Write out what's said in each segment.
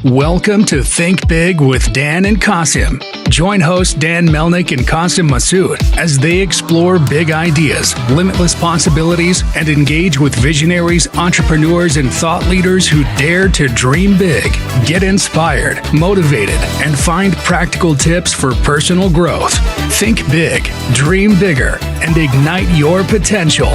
Welcome to Think Big with Dan and Qasim. Join hosts Dan Melnick and Qasim Masood as they explore big ideas, limitless possibilities, and engage with visionaries, entrepreneurs, and thought leaders who dare to dream big, get inspired, motivated, and find practical tips for personal growth. Think big, dream bigger, and ignite your potential.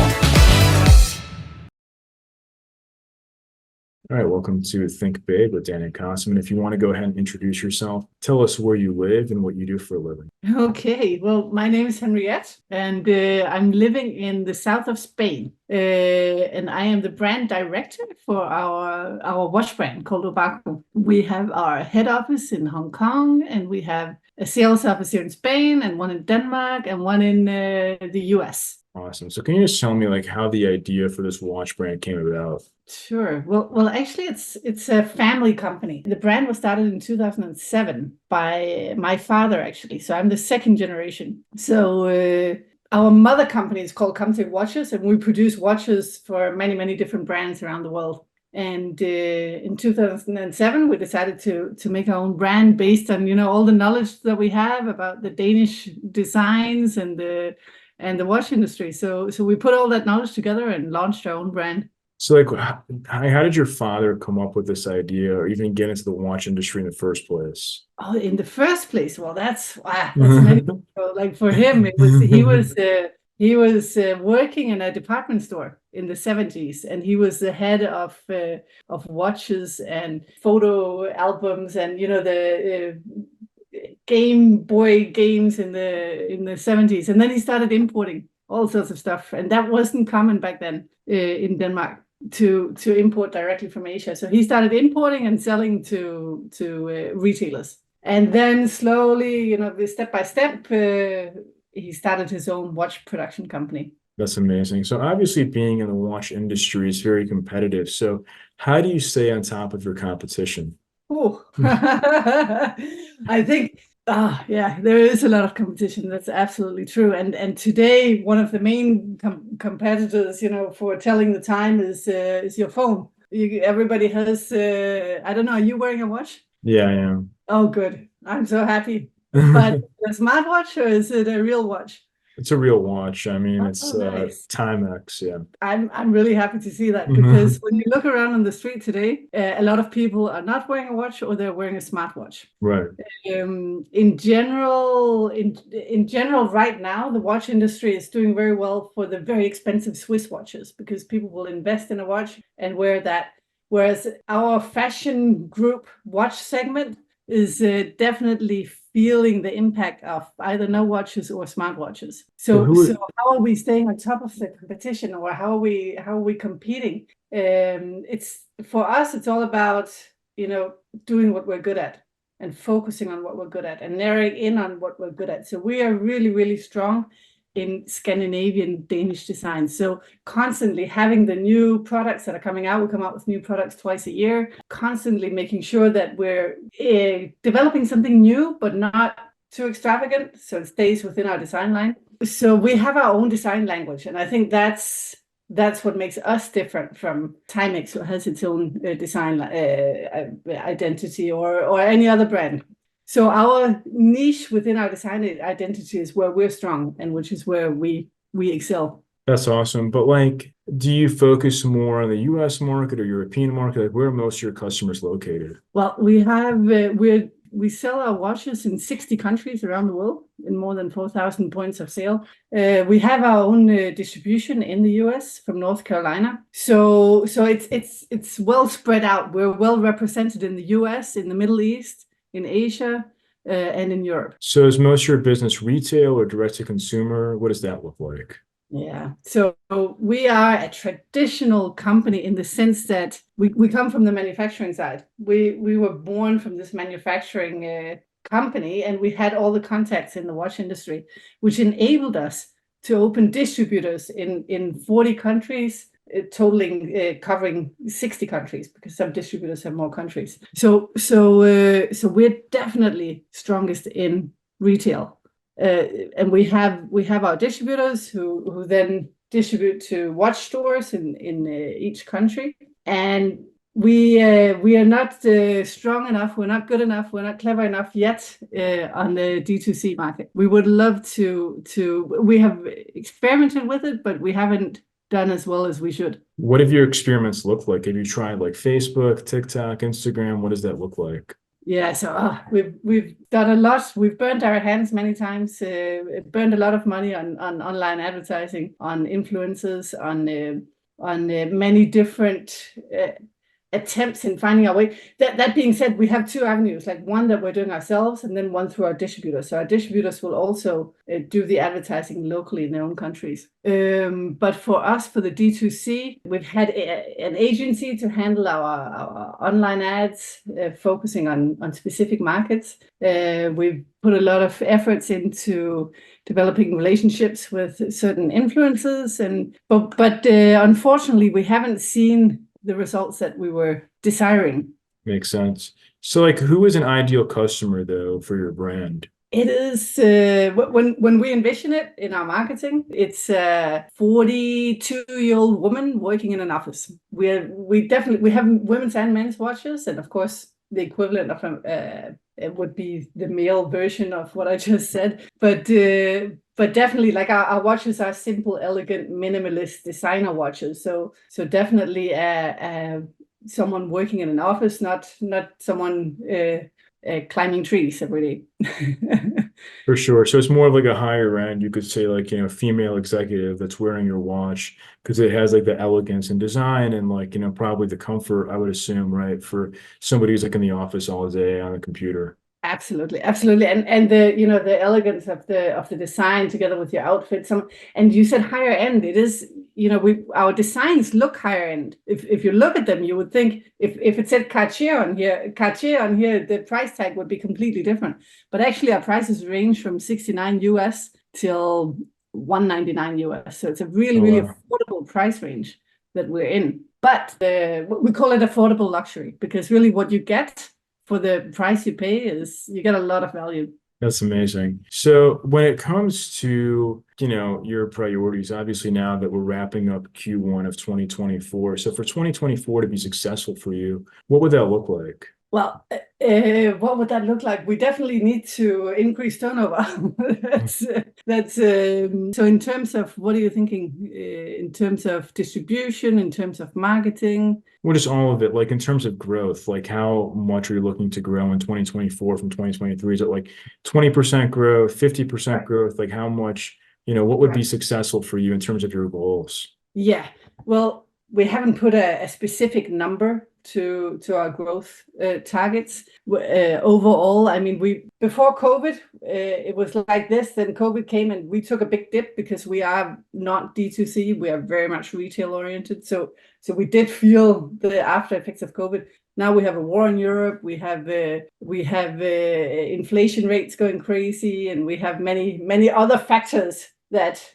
All right, welcome to Think Big with Dan and Qasim. And if you want to go ahead and introduce yourself, tell us where you live and what you do for a living. Okay, well, my name is Henriette, and I'm living in the south of Spain. And I am the brand director for our watch brand called Obaku. We have our head office in Hong Kong, and we have a sales office here in Spain, and one in Denmark, and one in the US. Awesome. So can you just tell me how the idea for this watch brand came about? Sure. Well, actually, it's a family company. The brand was started in 2007 by my father, actually. So I'm the second generation. So our mother company is called Captivate Watches, and we produce watches for many, many different brands around the world. And in 2007, we decided to make our own brand based on all the knowledge that we have about the Danish designs and the watch industry. So we put all that knowledge together and launched our own brand. So how did your father come up with this idea or even get into the watch industry in the first place? Oh, in the first place, well, that's many people. Like for him, he was working in a department store in the 70s, and he was the head of watches and photo albums and the Game Boy games in the 70s. And then he started importing all sorts of stuff, and that wasn't common back then in Denmark to import directly from Asia. So he started importing and selling to retailers, and then slowly, step by step, he started his own watch production company. That's amazing. So obviously being in the watch industry is very competitive. So how do you stay on top of your competition? Oh, I think, there is a lot of competition. That's absolutely true. And today, one of the main competitors, for telling the time is your phone. Everybody has, I don't know, are you wearing a watch? Yeah, I am. Oh, good. I'm so happy. But a smartwatch, or is it a real watch? It's a real watch. I mean, it's nice. Timex, yeah. I'm really happy to see that, because when you look around on the street today, a lot of people are not wearing a watch, or they're wearing a smartwatch. Right. In general, right now, the watch industry is doing very well for the very expensive Swiss watches, because people will invest in a watch and wear that. Whereas our fashion group watch segment is definitely feeling the impact of either no watches or smartwatches. So how are we staying on top of the competition, or how are we competing? It's for us, it's all about doing what we're good at and focusing on what we're good at and narrowing in on what we're good at. So we are really, really strong in Scandinavian Danish design. So constantly having the new products that are coming out, we come out with new products twice a year, constantly making sure that we're developing something new, but not too extravagant, so it stays within our design line. So we have our own design language, and I think that's what makes us different from Timex, who has its own design identity, or any other brand. So our niche within our design identity is where we're strong, and which is where we excel. That's awesome. But do you focus more on the US market or European market? Where are most of your customers located? Well, we have we sell our watches in 60 countries around the world, in more than 4,000 points of sale. We have our own distribution in the US from North Carolina. So it's well spread out. We're well represented in the US, in the Middle East, in Asia, and in Europe. So is most of your business retail or direct to consumer? What does that look like? Yeah, so we are a traditional company in the sense that we come from the manufacturing side. We were born from this manufacturing company, and we had all the contacts in the watch industry, which enabled us to open distributors in 40 countries, totaling covering 60 countries, because some distributors have more countries. So we're definitely strongest in retail. And we have our distributors who then distribute to watch stores in each country. And we are not strong enough. We're not good enough. We're not clever enough yet on the D2C market. We would love to. We have experimented with it, but we haven't done as well as we should. What have your experiments looked like? Have you tried like Facebook, TikTok, Instagram? What does that look like? Yeah, so we've done a lot. We've burnt our hands many times. Burned a lot of money on online advertising, on influencers, on many different attempts in finding our way. That being said, we have two avenues, like one that we're doing ourselves and then one through our distributors. So our distributors will also do the advertising locally in their own countries. But for us, for the D2C, we've had an agency to handle our online ads, focusing on specific markets. We've put a lot of efforts into developing relationships with certain influencers, but unfortunately, we haven't seen the results that we were desiring. Makes sense. So like who is an ideal customer though for your brand? It is when we envision it in our marketing, it's a 42-year-old woman working in an office. We have women's and men's watches, and of course the equivalent of it would be the male version of what I just said. But definitely, like our watches are simple, elegant, minimalist designer watches. So definitely someone working in an office, not someone climbing trees every day. For sure. So it's more of like a higher end, you could say like, female executive that's wearing your watch because it has like the elegance and design and like, probably the comfort, I would assume, right? For somebody who's like in the office all day on a computer. Absolutely, absolutely, and the elegance of the design together with your outfit. And you said higher end. It is, our designs look higher end. If you look at them, you would think if it said Cartier on here, the price tag would be completely different. But actually, our prices range from $69 US till $199 US. So it's a really affordable price range that we're in. But we call it affordable luxury because really what you get for the price you pay is you get a lot of value. That's amazing. So when it comes to, your priorities, obviously now that we're wrapping up Q1 of 2024. So for 2024 to be successful for you, what would that look like? Well, what would that look like? We definitely need to increase turnover. That's so in terms of what are you thinking in terms of distribution, in terms of marketing? What is all of it like in terms of growth? Like how much are you looking to grow in 2024 from 2023? Is it like 20% growth, 50% growth? Like how much, what would be successful for you in terms of your goals? Yeah, well, we haven't put a specific number to our growth targets. Overall, I mean, before COVID, it was like this. Then COVID came and we took a big dip because we are not D2C. We are very much retail oriented. So we did feel the after effects of COVID. Now we have a war in Europe. We have inflation rates going crazy, and we have many other factors that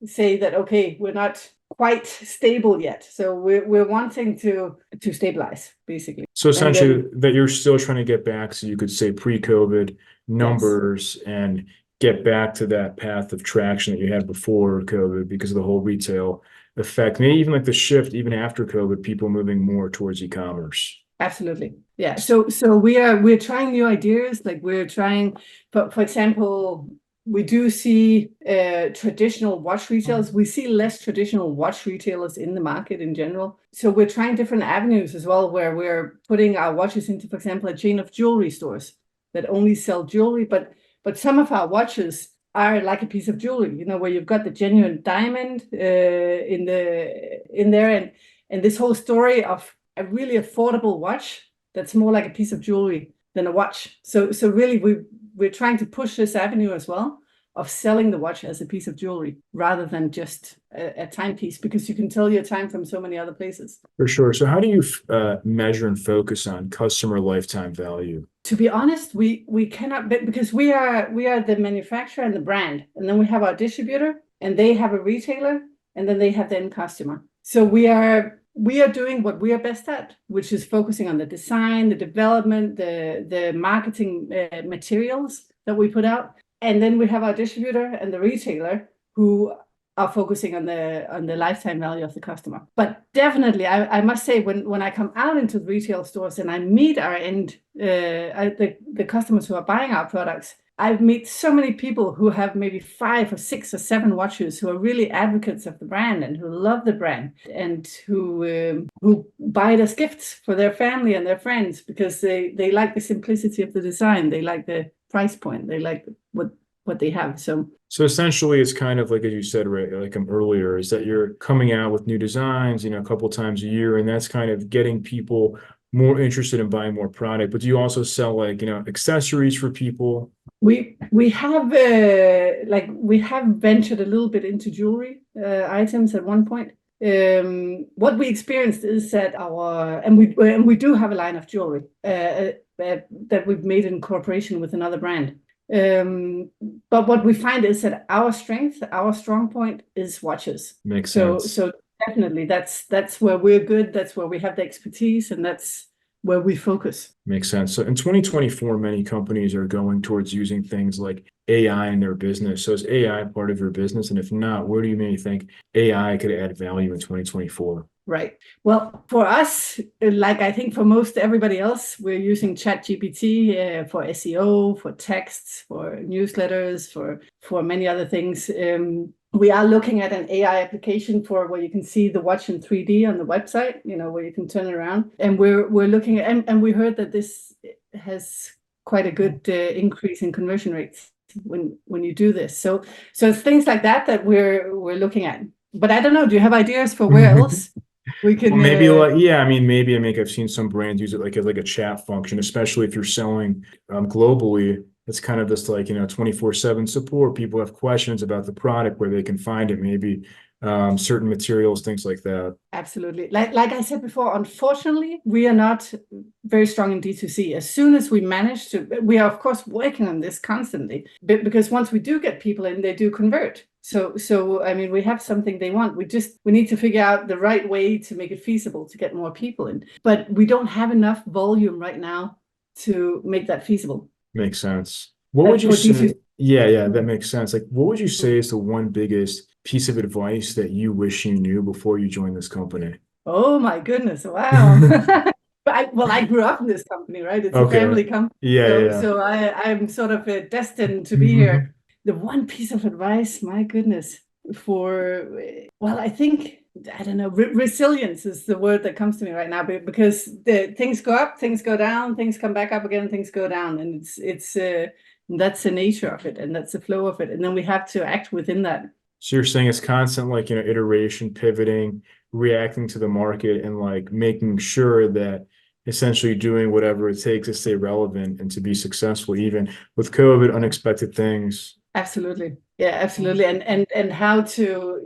say that okay, we're not quite stable yet. So we're wanting to stabilize, basically. So essentially that you're still trying to get back, so you could say pre-COVID numbers and get back to that path of traction that you had before COVID because of the whole retail effect. Maybe even like the shift, even after COVID, people moving more towards e-commerce. Absolutely. Yeah. So we're trying new ideas. Like we're trying, for example, we do see traditional watch retailers. We see less traditional watch retailers in the market in general. So we're trying different avenues as well, where we're putting our watches into, for example, a chain of jewelry stores that only sell jewelry. But some of our watches are like a piece of jewelry, where you've got the genuine diamond in there, and this whole story of a really affordable watch that's more like a piece of jewelry than a watch. So really we're trying to push this avenue as well of selling the watch as a piece of jewelry rather than just a timepiece, because you can tell your time from so many other places. For sure. So how do you measure and focus on customer lifetime value? To be honest, we cannot, because we are the manufacturer and the brand, and then we have our distributor, and they have a retailer, and then they have the end customer. So we are doing what we are best at, which is focusing on the design, the development, the marketing materials that we put out. And then we have our distributor and the retailer who are focusing on the lifetime value of the customer. But definitely, I must say, when I come out into the retail stores and I meet our the customers who are buying our products, I've met so many people who have maybe 5 or 6 or 7 watches, who are really advocates of the brand and who love the brand, and who buy it as gifts for their family and their friends because they like the simplicity of the design, they like the price point, they like what they have. So essentially, it's kind of like, as you said, right, like earlier, is that you're coming out with new designs, a couple times a year, and that's kind of getting people more interested in buying more product. But do you also sell like, accessories for people? We have we have ventured a little bit into jewelry items at one point. What we experienced is that we do have a line of jewelry that we've made in cooperation with another brand. But what we find is that our strong point is watches. Makes sense. So definitely that's where we're good, that's where we have the expertise, and that's where we focus. Makes sense. So in 2024, many companies are going towards using things like AI in their business. So is AI part of your business? And if not, where do you maybe think AI could add value in 2024? Right. Well, for us, like I think for most everybody else, we're using ChatGPT for SEO, for texts, for newsletters, for many other things. We are looking at an AI application for where you can see the watch in 3D on the website, where you can turn it around. And we're looking at, and we heard that this has quite a good increase in conversion rates when you do this. So it's things like that we're looking at. But I don't know. Do you have ideas for where else we can? Well, maybe maybe I've seen some brands use it like a chat function, especially if you're selling globally. It's kind of this 24/7 support. People have questions about the product, where they can find it, maybe certain materials, things like that. Absolutely. Like I said before, unfortunately, we are not very strong in D2C. As soon as we manage to, we are of course working on this constantly, because once we do get people in, they do convert. So I mean, we have something they want. We need to figure out the right way to make it feasible to get more people in. But we don't have enough volume right now to make that feasible. Makes sense. What would you say? Yeah, that makes sense. Like, what would you say is the one biggest piece of advice that you wish you knew before you joined this company? Oh my goodness! Wow. But I grew up in this company, right? It's a family company. Yeah. So I'm sort of destined to be here. The one piece of advice, my goodness, I think, I don't know, resilience is the word that comes to me right now, because things go up, things go down, things come back up again, things go down, and it's that's the nature of it, and that's the flow of it, and then we have to act within that. So you're saying it's constant, iteration, pivoting, reacting to the market, and making sure that essentially doing whatever it takes to stay relevant and to be successful, even with COVID, unexpected things. Absolutely. Yeah, absolutely. And how to,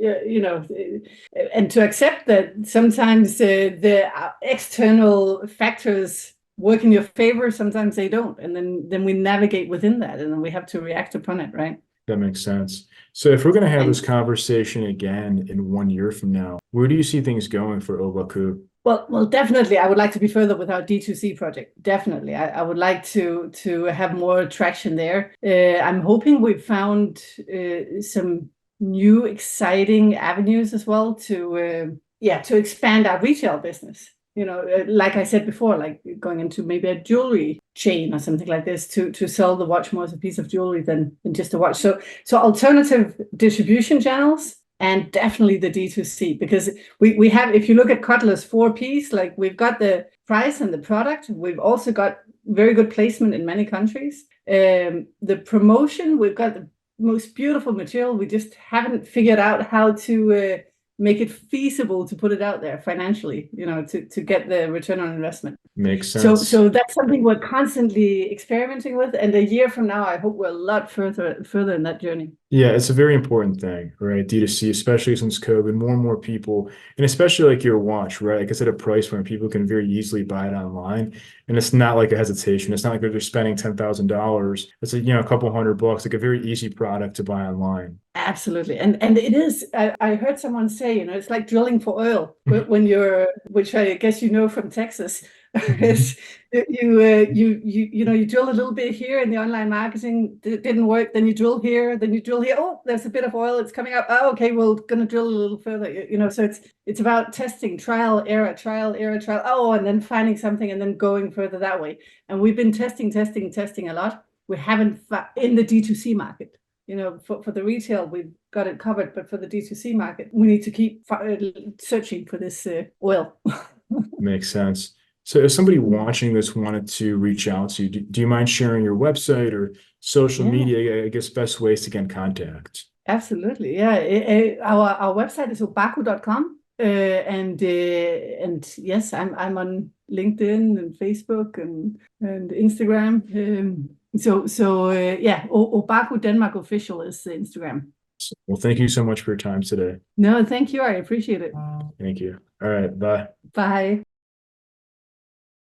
and to accept that sometimes the external factors work in your favor, sometimes they don't. And then we navigate within that, and then we have to react upon it, right? That makes sense. So if we're going to have this conversation again in 1 year from now, where do you see things going for Obaku? Well, definitely, I would like to be further with our D2C project. Definitely, I would like to have more traction there. I'm hoping we've found some new exciting avenues as well to expand our retail business. Like I said before, like going into maybe a jewelry chain or something like this to sell the watch more as a piece of jewelry than just a watch. So alternative distribution channels. And definitely the D2C, because we have, if you look at Cutler's 4-piece, we've got the price and the product. We've also got very good placement in many countries. The promotion, we've got the most beautiful material. We just haven't figured out how to make it feasible to put it out there financially, to get the return on investment. Makes sense. So that's something we're constantly experimenting with. And a year from now, I hope we're a lot further in that journey. Yeah, it's a very important thing, right? D2C, especially since COVID, more and more people, and especially your watch, right? Like it's at a price where people can very easily buy it online. And it's not like a hesitation. It's not like they're spending $10,000. It's a couple $100, like a very easy product to buy online. Absolutely. And it is, I heard someone say, it's like drilling for oil when which I guess from Texas, It's, you drill a little bit here in the online marketing, it didn't work, then you drill here, then you drill here. Oh, there's a bit of oil, it's coming up. Oh, okay, we're going to drill a little further. So it's about testing, trial, error. Oh, and then finding something and then going further that way. And we've been testing a lot. We haven't in the D2C market. For the retail, we've got it covered, but for the D2C market, we need to keep searching for this oil. Makes sense. So if somebody watching this wanted to reach out to you, do you mind sharing your website or social media, I guess, best ways to get in contact? Absolutely. Yeah. Our website is obaku.com. And yes, I'm on LinkedIn and Facebook and Instagram. Obaku Denmark Official is the Instagram. Well, thank you so much for your time today. No, thank you. I appreciate it. Thank you. All right. Bye. Bye.